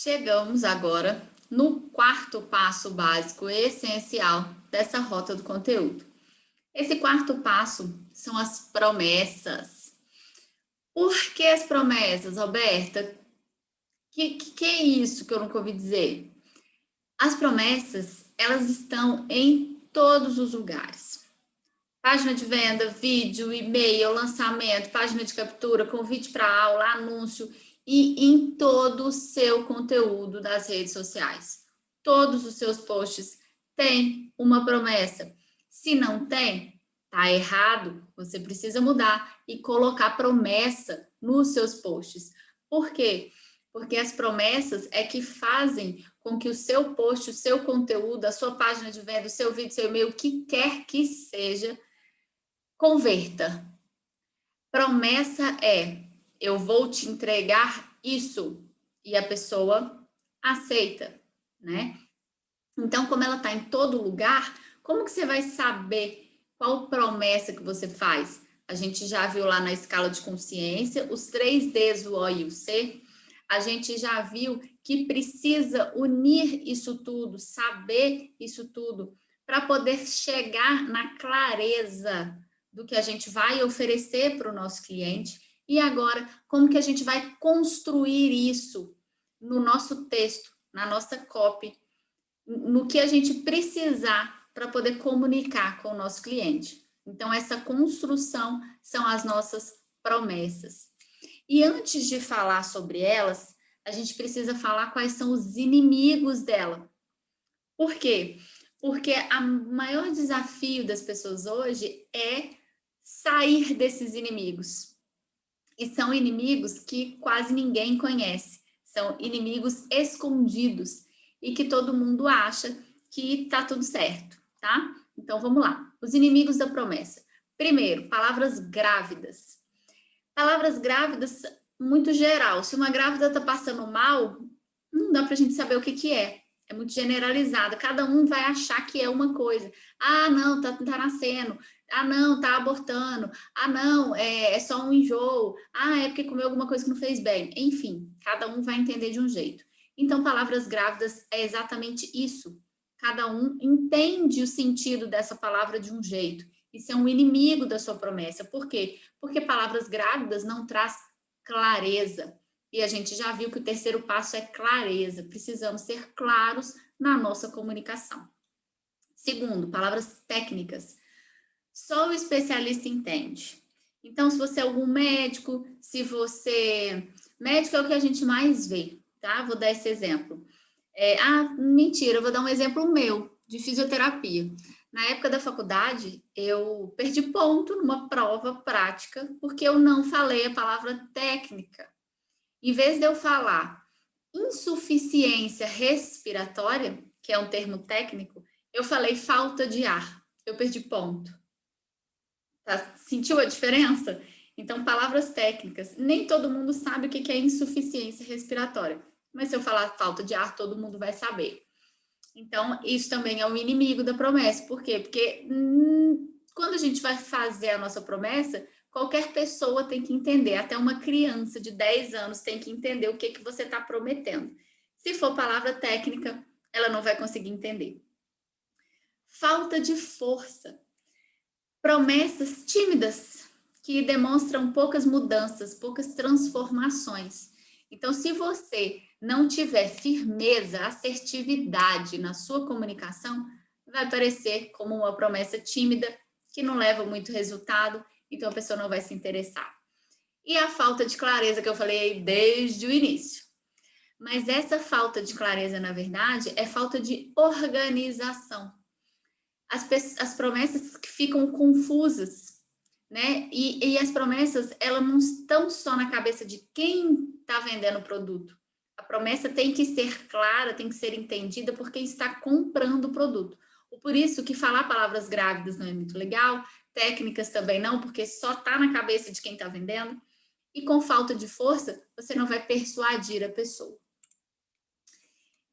Chegamos agora no quarto passo básico essencial dessa rota do conteúdo. Esse quarto passo são as promessas. Por que as promessas, Roberta? Que é isso que eu nunca ouvi dizer? As promessas, elas estão em todos os lugares. Página de venda, vídeo, e-mail, lançamento, página de captura, convite para aula, anúncio e em todo o seu conteúdo das redes sociais. Todos os seus posts têm uma promessa. Se não tem, tá errado. Você precisa mudar e colocar promessa nos seus posts. Por quê? Porque as promessas é que fazem com que o seu post, o seu conteúdo, a sua página de venda, o seu vídeo, seu e-mail, o que quer que seja, converta. Promessa é: eu vou te entregar isso, e a pessoa aceita, né? Então, como ela está em todo lugar, como que você vai saber qual promessa que você faz? A gente já viu lá na escala de consciência os 3Ds, o O e o C. A gente já viu que precisa unir isso tudo, saber isso tudo, para poder chegar na clareza do que a gente vai oferecer para o nosso cliente. E agora, como que a gente vai construir isso no nosso texto, na nossa copy, no que a gente precisar para poder comunicar com o nosso cliente. Então, essa construção são as nossas promessas. E antes de falar sobre elas, a gente precisa falar quais são os inimigos dela. Por quê? Porque o maior desafio das pessoas hoje é sair desses inimigos. E são inimigos que quase ninguém conhece. São inimigos escondidos e que todo mundo acha que tá tudo certo, tá? Então vamos lá. Os inimigos da promessa. Primeiro, palavras grávidas. Palavras grávidas, muito geral. Se uma grávida tá passando mal, não dá pra gente saber o que que é. É muito generalizada. Cada um vai achar que é uma coisa. Ah, não, tá nascendo. Ah, não, tá abortando. Ah, não, é só um enjoo. Ah, é porque comeu alguma coisa que não fez bem. Enfim, cada um vai entender de um jeito. Então, palavras grávidas é exatamente isso. Cada um entende o sentido dessa palavra de um jeito. Isso é um inimigo da sua promessa. Por quê? Porque palavras grávidas não traz clareza. E a gente já viu que o terceiro passo é clareza. Precisamos ser claros na nossa comunicação. Segundo, palavras técnicas. Só o especialista entende. Então, se você é algum médico, se você... Médico é o que a gente mais vê, tá? Vou dar esse exemplo. Mentira, eu vou dar um exemplo meu, de fisioterapia. Na época da faculdade, eu perdi ponto numa prova prática, porque eu não falei a palavra técnica. Em vez de eu falar insuficiência respiratória, que é um termo técnico, eu falei falta de ar. Eu perdi ponto. Tá? Sentiu a diferença? Então, palavras técnicas. Nem todo mundo sabe o que é insuficiência respiratória. Mas se eu falar falta de ar, todo mundo vai saber. Então, isso também é um inimigo da promessa. Por quê? Porque quando a gente vai fazer a nossa promessa, qualquer pessoa tem que entender. Até uma criança de 10 anos tem que entender o que você está prometendo. Se for palavra técnica, ela não vai conseguir entender. Falta de força. Promessas tímidas, que demonstram poucas mudanças, poucas transformações. Então, se você não tiver firmeza, assertividade na sua comunicação, vai parecer como uma promessa tímida, que não leva muito resultado, então a pessoa não vai se interessar. E a falta de clareza que eu falei desde o início. Mas essa falta de clareza, na verdade, é falta de organização. As promessas que ficam confusas, né? E as promessas, elas não estão só na cabeça de quem está vendendo o produto. A promessa tem que ser clara, tem que ser entendida por quem está comprando o produto. Por isso que falar palavras grávidas não é muito legal, técnicas também não, porque só está na cabeça de quem está vendendo. E com falta de força, você não vai persuadir a pessoa.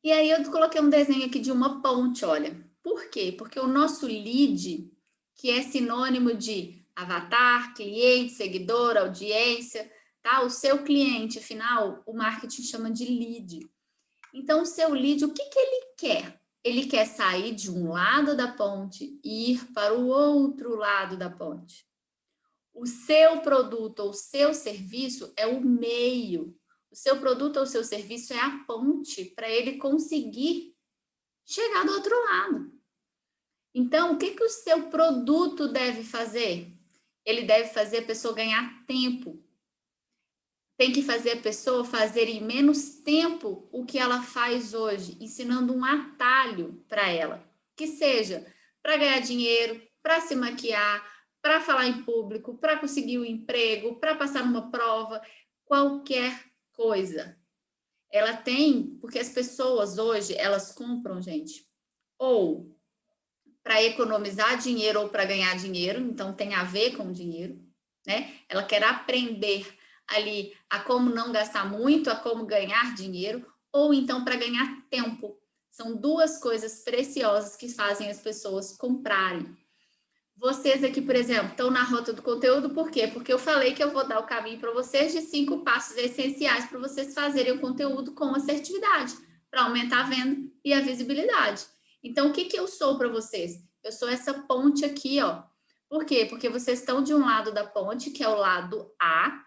E aí eu coloquei um desenho aqui de uma ponte, olha. Por quê? Porque o nosso lead, que é sinônimo de avatar, cliente, seguidor, audiência, tá? O seu cliente final, o marketing chama de lead. Então, o seu lead, o que ele quer? Ele quer sair de um lado da ponte e ir para o outro lado da ponte. O seu produto ou seu serviço é o meio. O seu produto ou seu serviço é a ponte para ele conseguir chegar do outro lado. Então, o que o seu produto deve fazer? Ele deve fazer a pessoa ganhar tempo. Tem que fazer a pessoa fazer em menos tempo o que ela faz hoje, ensinando um atalho para ela, que seja para ganhar dinheiro, para se maquiar, para falar em público, para conseguir um emprego, para passar numa prova, qualquer coisa. Ela tem, porque as pessoas hoje, elas compram, gente, ou para economizar dinheiro ou para ganhar dinheiro, então tem a ver com dinheiro, né? Ela quer aprender ali a como não gastar muito, a como ganhar dinheiro, ou então para ganhar tempo. São duas coisas preciosas que fazem as pessoas comprarem. Vocês aqui, por exemplo, estão na rota do conteúdo, por quê? Porque eu falei que eu vou dar o caminho para vocês de 5 passos essenciais para vocês fazerem o conteúdo com assertividade, para aumentar a venda e a visibilidade. Então, o que eu sou para vocês? Eu sou essa ponte aqui, ó. Por quê? Porque vocês estão de um lado da ponte, que é o lado A,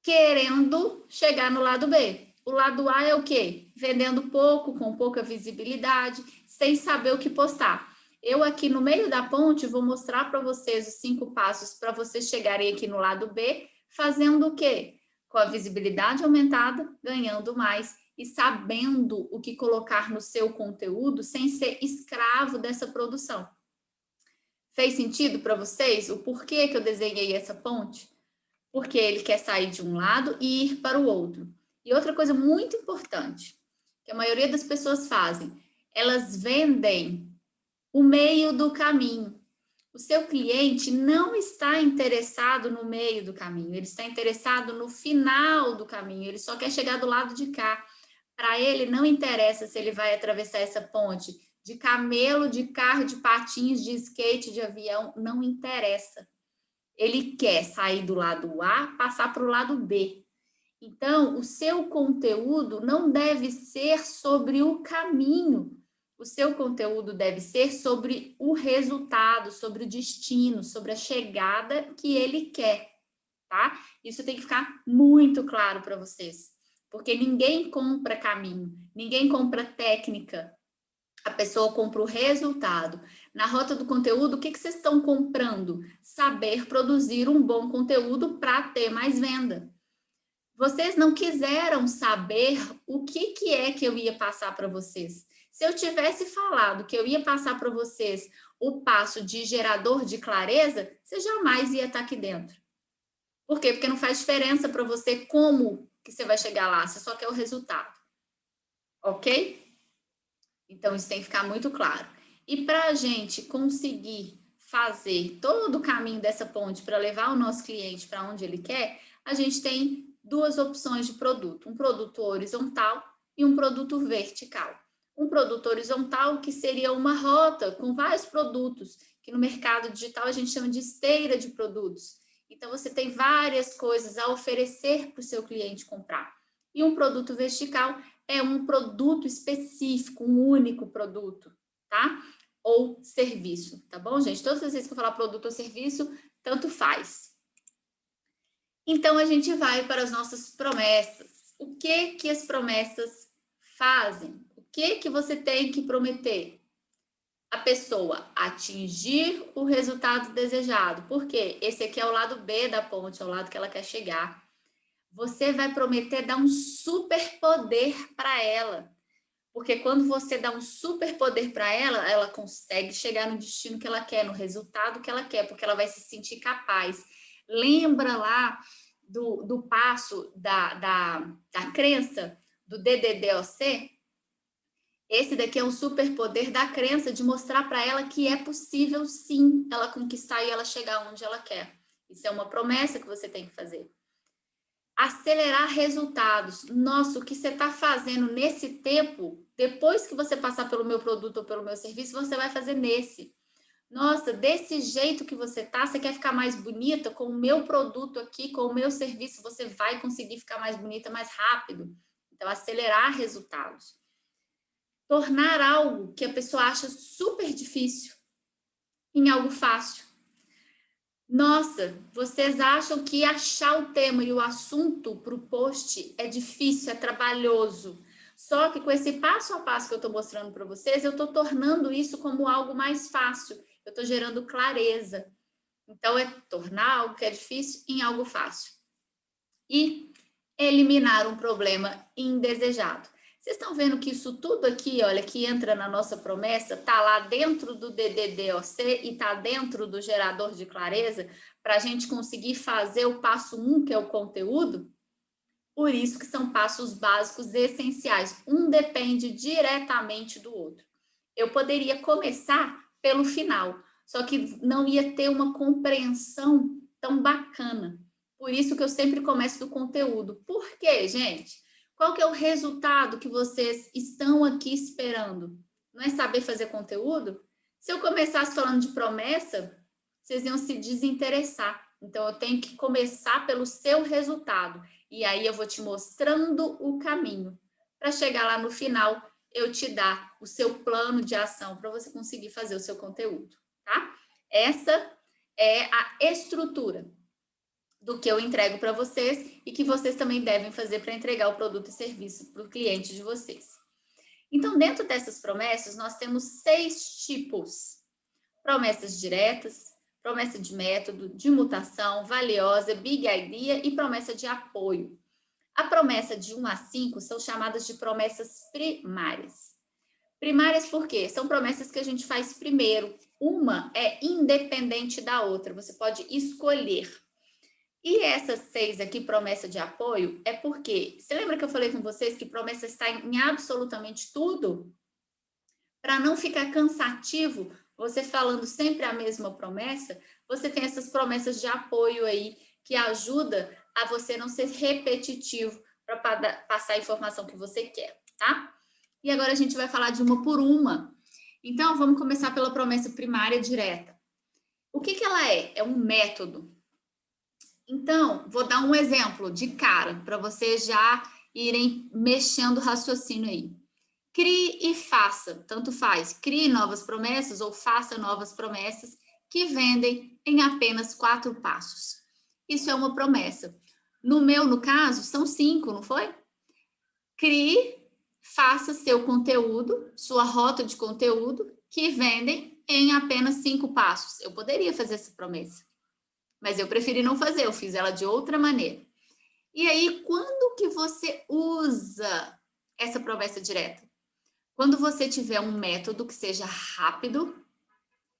querendo chegar no lado B. O lado A é o quê? Vendendo pouco, com pouca visibilidade, sem saber o que postar. Eu aqui no meio da ponte vou mostrar para vocês os 5 passos para vocês chegarem aqui no lado B, fazendo o quê? Com a visibilidade aumentada, ganhando mais e sabendo o que colocar no seu conteúdo sem ser escravo dessa produção. Fez sentido para vocês o porquê que eu desenhei essa ponte? Porque ele quer sair de um lado e ir para o outro. E outra coisa muito importante, que a maioria das pessoas fazem, elas vendem o meio do caminho. O seu cliente não está interessado no meio do caminho, ele está interessado no final do caminho, ele só quer chegar do lado de cá. Para ele não interessa se ele vai atravessar essa ponte de camelo, de carro, de patins, de skate, de avião, não interessa. Ele quer sair do lado A, passar para o lado B. Então, o seu conteúdo não deve ser sobre o caminho. O seu conteúdo deve ser sobre o resultado, sobre o destino, sobre a chegada que ele quer, tá? Isso tem que ficar muito claro para vocês. Porque ninguém compra caminho, ninguém compra técnica. A pessoa compra o resultado. Na rota do conteúdo, o que vocês estão comprando? Saber produzir um bom conteúdo para ter mais venda. Vocês não quiseram saber o que é que eu ia passar para vocês. Se eu tivesse falado que eu ia passar para vocês o passo de gerador de clareza, você jamais ia estar aqui dentro. Por quê? Porque não faz diferença para você como que você vai chegar lá, você só quer o resultado. Ok? Então, isso tem que ficar muito claro. E para a gente conseguir fazer todo o caminho dessa ponte para levar o nosso cliente para onde ele quer, a gente tem duas opções de produto: um produto horizontal e um produto vertical. Um produto horizontal que seria uma rota com vários produtos, que no mercado digital a gente chama de esteira de produtos. Então, você tem várias coisas a oferecer para o seu cliente comprar. E um produto vertical é um produto específico, um único produto, tá? Ou serviço, tá bom, gente? Todas as vezes que eu falar produto ou serviço, tanto faz. Então, a gente vai para as nossas promessas. O que as promessas fazem? O que você tem que prometer? A pessoa atingir o resultado desejado. Por quê? Esse aqui é o lado B da ponte, é o lado que ela quer chegar. Você vai prometer dar um superpoder para ela. Porque quando você dá um superpoder para ela, ela consegue chegar no destino que ela quer, no resultado que ela quer, porque ela vai se sentir capaz. Lembra lá do passo da crença do DDDOC? Esse daqui é um superpoder da crença de mostrar para ela que é possível, sim, ela conquistar e ela chegar onde ela quer. Isso é uma promessa que você tem que fazer. Acelerar resultados. Nossa, o que você está fazendo nesse tempo, depois que você passar pelo meu produto ou pelo meu serviço, você vai fazer nesse. Nossa, desse jeito que você tá, você quer ficar mais bonita com o meu produto aqui, com o meu serviço, você vai conseguir ficar mais bonita mais rápido. Então, acelerar resultados. Tornar algo que a pessoa acha super difícil em algo fácil. Nossa, vocês acham que achar o tema e o assunto para o post é difícil, é trabalhoso. Só que com esse passo a passo que eu estou mostrando para vocês, eu estou tornando isso como algo mais fácil. Eu estou gerando clareza. Então, é tornar algo que é difícil em algo fácil. E eliminar um problema indesejado. Vocês estão vendo que isso tudo aqui, olha, que entra na nossa promessa, está lá dentro do DDDOC e está dentro do gerador de clareza, para a gente conseguir fazer o passo 1, que é o conteúdo? Por isso que são passos básicos essenciais. Um depende diretamente do outro. Eu poderia começar pelo final, só que não ia ter uma compreensão tão bacana. Por isso que eu sempre começo do conteúdo. Por quê, gente? Qual que é o resultado que vocês estão aqui esperando? Não é saber fazer conteúdo? Se eu começasse falando de promessa, vocês iam se desinteressar. Então, eu tenho que começar pelo seu resultado. E aí, eu vou te mostrando o caminho. Para chegar lá no final, eu te dar o seu plano de ação para você conseguir fazer o seu conteúdo, tá? Essa é a estrutura do que eu entrego para vocês e que vocês também devem fazer para entregar o produto e serviço para o cliente de vocês. Então, dentro dessas promessas, nós temos 6 tipos. Promessas diretas, promessa de método, de mutação, valiosa, big idea e promessa de apoio. A promessa de 1 a 5 são chamadas de promessas primárias. Primárias por quê? São promessas que a gente faz primeiro. Uma é independente da outra, você pode escolher. E essas 6 aqui, promessa de apoio, é porque, você lembra que eu falei com vocês que promessa está em absolutamente tudo? Para não ficar cansativo, você falando sempre a mesma promessa, você tem essas promessas de apoio aí, que ajuda a você não ser repetitivo para passar a informação que você quer, tá? E agora a gente vai falar de uma por uma. Então, vamos começar pela promessa primária direta. O que ela é? É um método. Então, vou dar um exemplo de cara, para vocês já irem mexendo o raciocínio aí. Crie e faça, tanto faz, crie novas promessas ou faça novas promessas que vendem em apenas 4 passos. Isso é uma promessa. No caso, são 5, não foi? Crie, faça seu conteúdo, sua rota de conteúdo, que vendem em apenas 5 passos. Eu poderia fazer essa promessa, mas eu preferi não fazer, eu fiz ela de outra maneira. E aí, quando que você usa essa promessa direta? Quando você tiver um método que seja rápido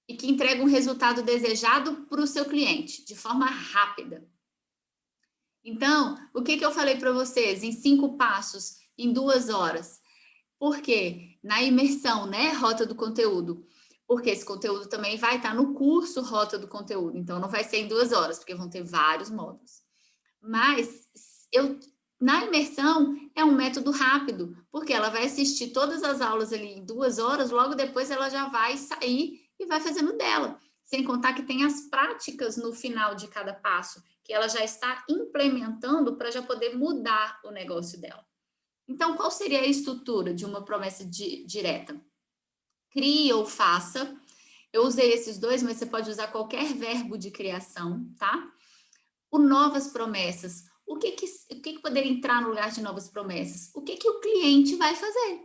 e que entregue um resultado desejado para o seu cliente, de forma rápida. Então, o que eu falei para vocês? Em 5 passos, em 2 horas. Por quê? Na imersão, né? Rota do conteúdo. Porque esse conteúdo também vai estar no curso Rota do Conteúdo. Então, não vai ser em 2 horas, porque vão ter vários módulos. Mas, na imersão, é um método rápido, porque ela vai assistir todas as aulas ali em 2 horas, logo depois ela já vai sair e vai fazendo dela. Sem contar que tem as práticas no final de cada passo, que ela já está implementando para já poder mudar o negócio dela. Então, qual seria a estrutura de uma promessa direta? Crie ou faça. Eu usei esses 2, mas você pode usar qualquer verbo de criação, tá? O novas promessas. O que poderia entrar no lugar de novas promessas? O que o cliente vai fazer?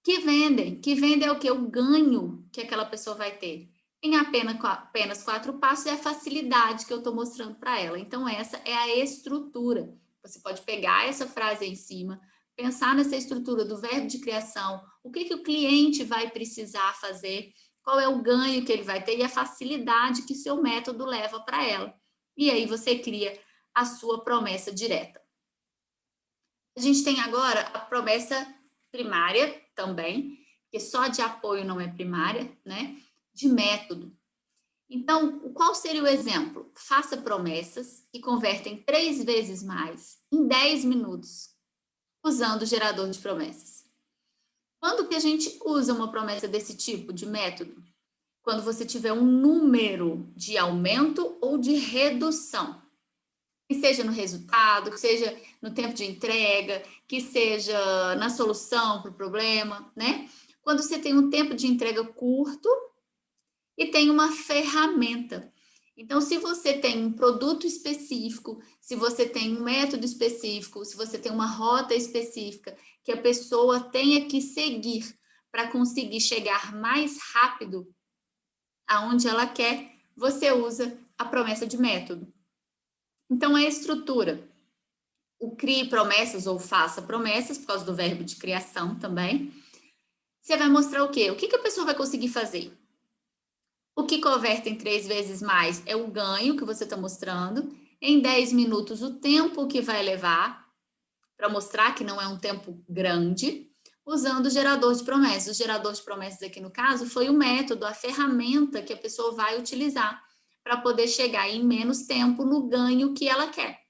Que vendem é o que? O ganho que aquela pessoa vai ter. Em apenas 4 passos é a facilidade que eu estou mostrando para ela. Então, essa é a estrutura. Você pode pegar essa frase aí em cima, pensar nessa estrutura do verbo de criação, o que o cliente vai precisar fazer, qual é o ganho que ele vai ter e a facilidade que seu método leva para ela. E aí você cria a sua promessa direta. A gente tem agora a promessa primária também, que só de apoio não é primária, né? De método. Então, qual seria o exemplo? Faça promessas que convertem 3 vezes mais em 10 minutos, usando o gerador de promessas. Quando que a gente usa uma promessa desse tipo, de método? Quando você tiver um número de aumento ou de redução. Que seja no resultado, que seja no tempo de entrega, que seja na solução para o problema, né? Quando você tem um tempo de entrega curto e tem uma ferramenta. Então, se você tem um produto específico, se você tem um método específico, se você tem uma rota específica que a pessoa tenha que seguir para conseguir chegar mais rápido aonde ela quer, você usa a promessa de método. Então, a estrutura, o crie promessas ou faça promessas, por causa do verbo de criação também. Você vai mostrar o quê? O que a pessoa vai conseguir fazer? O que converte em 3 vezes mais é o ganho que você está mostrando. Em 10 minutos, o tempo que vai levar, para mostrar que não é um tempo grande, usando o gerador de promessas. O gerador de promessas aqui no caso foi o método, a ferramenta que a pessoa vai utilizar para poder chegar em menos tempo no ganho que ela quer,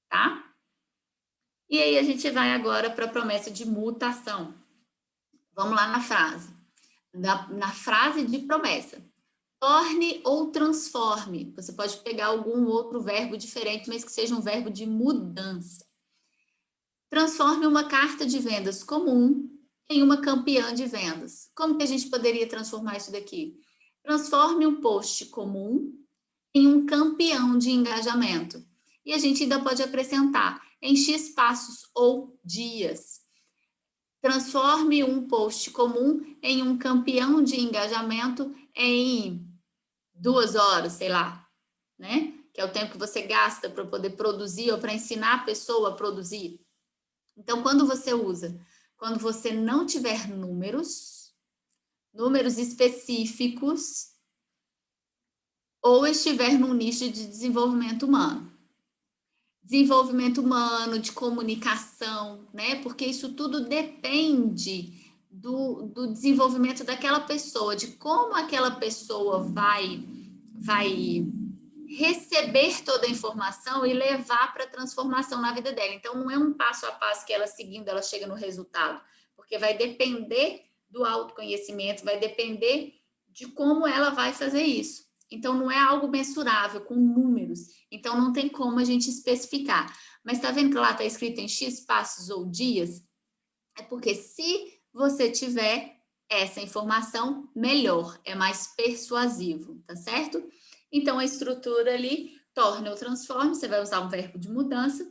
tá? E aí a gente vai agora para a promessa de mutação. Vamos lá na frase. Na frase de promessa. Torne ou transforme. Você pode pegar algum outro verbo diferente, mas que seja um verbo de mudança. Transforme uma carta de vendas comum em uma campeã de vendas. Como que a gente poderia transformar isso daqui? Transforme um post comum em um campeão de engajamento. E a gente ainda pode acrescentar em X passos ou dias. Transforme um post comum em um campeão de engajamento em 2 horas, sei lá, né? Que é o tempo que você gasta para poder produzir ou para ensinar a pessoa a produzir. Então, quando você usa, quando você não tiver números específicos, ou estiver num nicho de desenvolvimento humano. Desenvolvimento humano, de comunicação, né? Porque isso tudo depende do desenvolvimento daquela pessoa, de como aquela pessoa vai receber toda a informação e levar para a transformação na vida dela. Então, não é um passo a passo que ela seguindo, ela chega no resultado, porque vai depender do autoconhecimento, vai depender de como ela vai fazer isso. Então, não é algo mensurável, com números. Então, não tem como a gente especificar. Mas tá vendo que lá está escrito em X passos ou dias? É porque se você tiver essa informação, melhor, é mais persuasivo, tá certo? Então, a estrutura ali, torna ou transforme, você vai usar um verbo de mudança,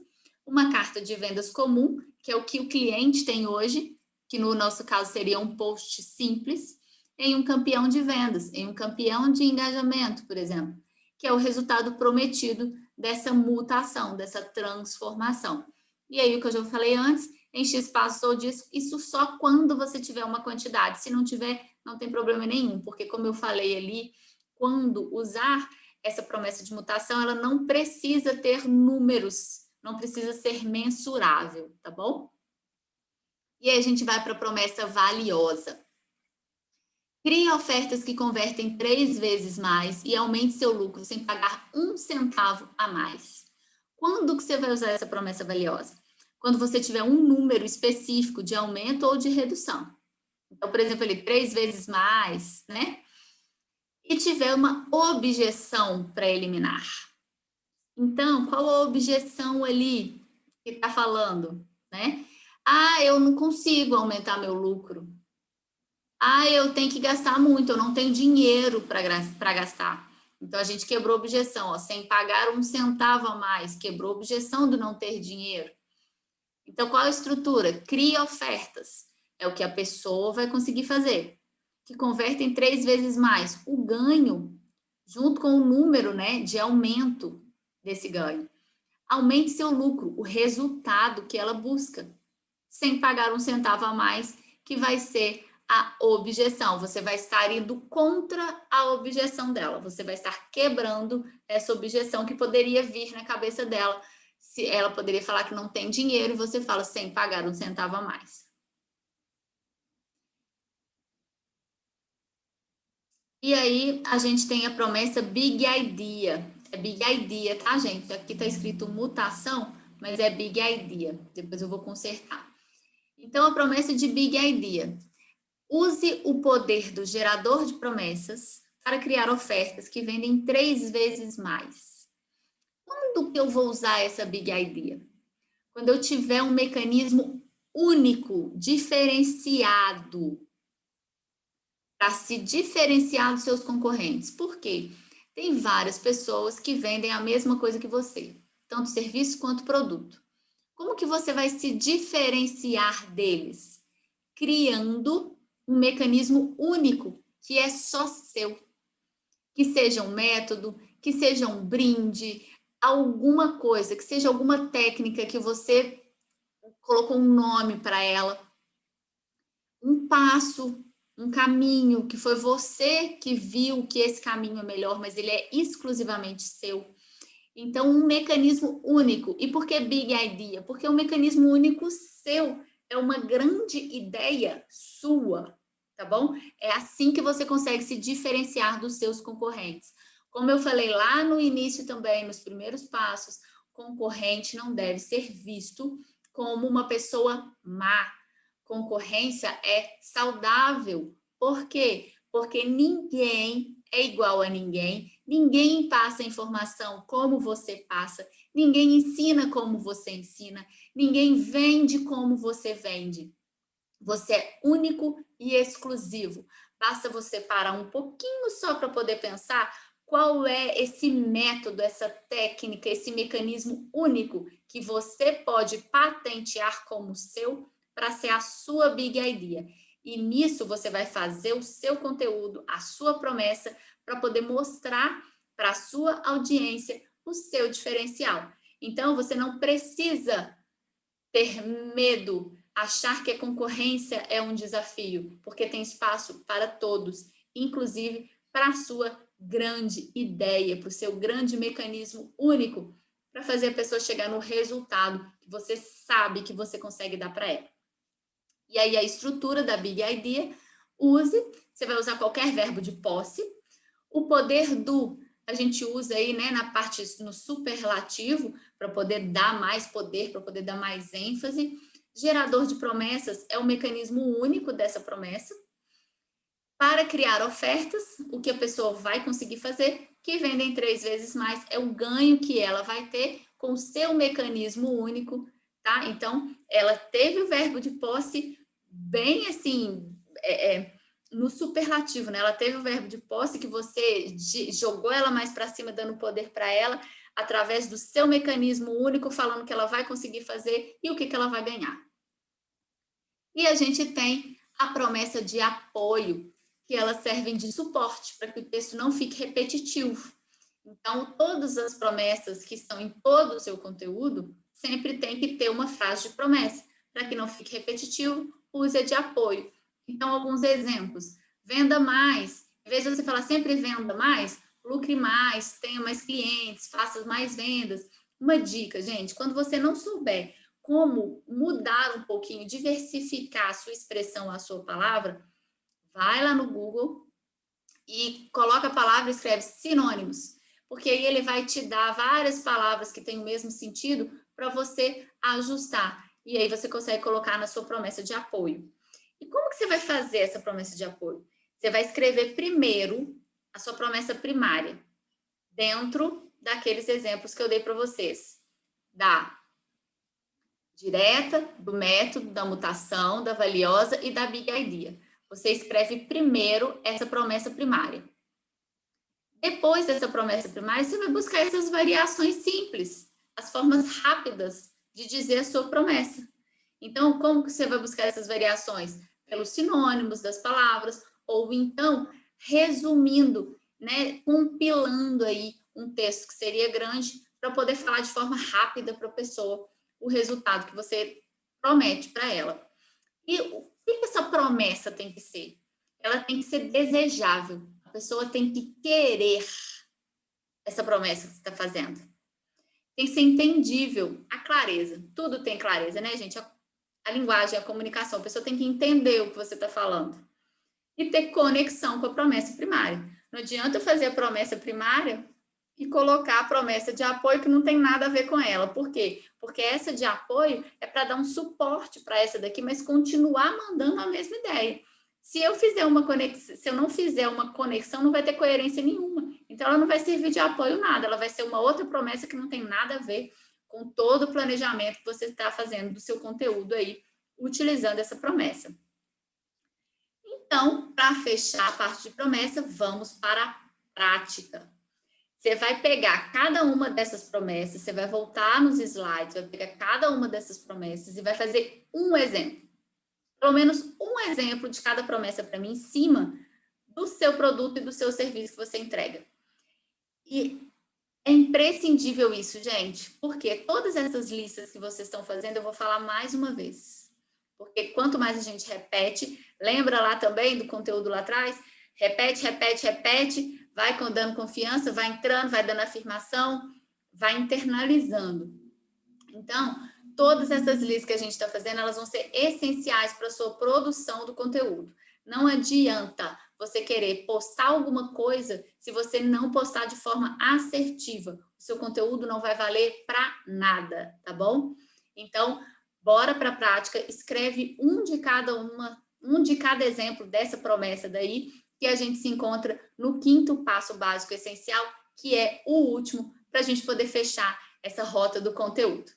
uma carta de vendas comum, que é o que o cliente tem hoje, que no nosso caso seria um post simples, em um campeão de vendas, em um campeão de engajamento, por exemplo, que é o resultado prometido dessa mutação, dessa transformação. E aí, o que eu já falei antes, em X passos ou dias, isso só quando você tiver uma quantidade. Se não tiver, não tem problema nenhum, porque como eu falei ali, quando usar essa promessa de mutação, ela não precisa ter números, não precisa ser mensurável, tá bom? E aí a gente vai para a promessa valiosa. Crie ofertas que convertem 3 vezes mais e aumente seu lucro sem pagar 1 centavo a mais. Quando que você vai usar essa promessa valiosa? Quando você tiver um número específico de aumento ou de redução. Então, por exemplo, ele 3 vezes mais, né? E tiver uma objeção para eliminar. Então, qual a objeção ali que está falando, né? Ah, eu não consigo aumentar meu lucro. Ah, eu tenho que gastar muito, eu não tenho dinheiro para gastar. Então, a gente quebrou a objeção, ó, sem pagar 1 centavo a mais, quebrou a objeção do não ter dinheiro. Então, qual a estrutura? Cria ofertas. É o que a pessoa vai conseguir fazer. Que convertem 3 vezes mais. O ganho, junto com o número, né, de aumento desse ganho. Aumente seu lucro, o resultado que ela busca, sem pagar 1 centavo a mais, que vai ser a objeção. Você vai estar indo contra a objeção dela. Você vai estar quebrando essa objeção que poderia vir na cabeça dela. Se ela poderia falar que não tem dinheiro e você fala sem pagar 1 centavo a mais. E aí a gente tem a promessa Big Idea. É Big Idea, tá, gente? Aqui tá escrito mutação, mas é Big Idea. Depois eu vou consertar. Então, a promessa de Big Idea. Use o poder do gerador de promessas para criar ofertas que vendem 3 vezes mais. Quando que eu vou usar essa Big Idea? Quando eu tiver um mecanismo único, diferenciado, para se diferenciar dos seus concorrentes. Por quê? Tem várias pessoas que vendem a mesma coisa que você, tanto serviço quanto produto. Como que você vai se diferenciar deles? Criando um mecanismo único que é só seu. Que seja um método, que seja um brinde, alguma coisa, que seja alguma técnica que você colocou um nome para ela, um passo, um caminho que foi você que viu que esse caminho é melhor, mas ele é exclusivamente seu. Então, um mecanismo único. E por que Big Idea? Porque é um mecanismo único seu, é uma grande ideia sua, tá bom? É assim que você consegue se diferenciar dos seus concorrentes. Como eu falei lá no início também, nos primeiros passos, concorrente não deve ser visto como uma pessoa má. Concorrência é saudável. Por quê? Porque ninguém é igual a ninguém, ninguém passa informação como você passa, ninguém ensina como você ensina, ninguém vende como você vende. Você é único e exclusivo. Basta você parar um pouquinho só para poder pensar qual é esse método, essa técnica, esse mecanismo único que você pode patentear como seu para ser a sua Big Idea. E nisso você vai fazer o seu conteúdo, a sua promessa, para poder mostrar para a sua audiência o seu diferencial. Então, você não precisa ter medo, achar que a concorrência é um desafio, porque tem espaço para todos, inclusive para a sua grande ideia, para o seu grande mecanismo único, para fazer a pessoa chegar no resultado que você sabe que você consegue dar para ela. E aí a estrutura da Big Idea, você vai usar qualquer verbo de posse. O poder do, a gente usa aí, né, na parte, no superlativo, para poder dar mais poder, para poder dar mais ênfase. Gerador de promessas é o mecanismo único dessa promessa. Para criar ofertas, o que a pessoa vai conseguir fazer, que vendem 3 vezes mais, é o ganho que ela vai ter com o seu mecanismo único, tá? Então, ela teve o verbo de posse bem assim, no superlativo, né? Ela teve o verbo de posse que você jogou ela mais para cima, dando poder para ela, através do seu mecanismo único, falando que ela vai conseguir fazer e o que ela vai ganhar. E a gente tem a promessa de apoio, que elas servem de suporte para que o texto não fique repetitivo. Então, todas as promessas que estão em todo o seu conteúdo sempre tem que ter uma frase de promessa, para que não fique repetitivo, use a de apoio. Então, alguns exemplos. Venda mais. Em vez de você falar sempre venda mais, lucre mais, tenha mais clientes, faça mais vendas. Uma dica, gente, quando você não souber como mudar um pouquinho, diversificar a sua expressão, a sua palavra, vai lá no Google e coloca a palavra e escreve sinônimos, porque aí ele vai te dar várias palavras que têm o mesmo sentido para você ajustar. E aí você consegue colocar na sua promessa de apoio. E como que você vai fazer essa promessa de apoio? Você vai escrever primeiro a sua promessa primária, dentro daqueles exemplos que eu dei para vocês. Da direta, do método, da mutação, da valiosa e da Big Idea. Você escreve primeiro essa promessa primária. Depois dessa promessa primária, você vai buscar essas variações simples, as formas rápidas de dizer a sua promessa. Então, como que você vai buscar essas variações? Pelos sinônimos das palavras, ou então resumindo, né, compilando aí um texto que seria grande para poder falar de forma rápida para a pessoa o resultado que você promete para ela. E o que essa promessa tem que ser? Ela tem que ser desejável. A pessoa tem que querer essa promessa que você está fazendo. Tem que ser entendível, a clareza. Tudo tem clareza, né, gente? A linguagem, a comunicação. A pessoa tem que entender o que você está falando. E ter conexão com a promessa primária. Não adianta eu fazer a promessa primária e colocar a promessa de apoio que não tem nada a ver com ela. Por quê? Porque essa de apoio é para dar um suporte para essa daqui, mas continuar mandando a mesma ideia. Se eu não fizer uma conexão, não vai ter coerência nenhuma. Então, ela não vai servir de apoio nada, ela vai ser uma outra promessa que não tem nada a ver com todo o planejamento que você está fazendo do seu conteúdo aí, utilizando essa promessa. Então, para fechar a parte de promessa, vamos para a prática. Você vai pegar cada uma dessas promessas, você vai voltar nos slides, vai pegar cada uma dessas promessas e vai fazer um exemplo. Pelo menos um exemplo de cada promessa para mim em cima do seu produto e do seu serviço que você entrega. E é imprescindível isso, gente, porque todas essas listas que vocês estão fazendo, eu vou falar mais uma vez. Porque quanto mais a gente repete, lembra lá também do conteúdo lá atrás? Repete, repete, repete, vai dando confiança, vai entrando, vai dando afirmação, vai internalizando. Então, todas essas listas que a gente está fazendo, elas vão ser essenciais para a sua produção do conteúdo. Não adianta você querer postar alguma coisa se você não postar de forma assertiva. O seu conteúdo não vai valer para nada, tá bom? Então, bora para a prática, escreve um de cada exemplo dessa promessa daí, que a gente se encontra no 5º passo básico essencial, que é o último, para a gente poder fechar essa rota do conteúdo.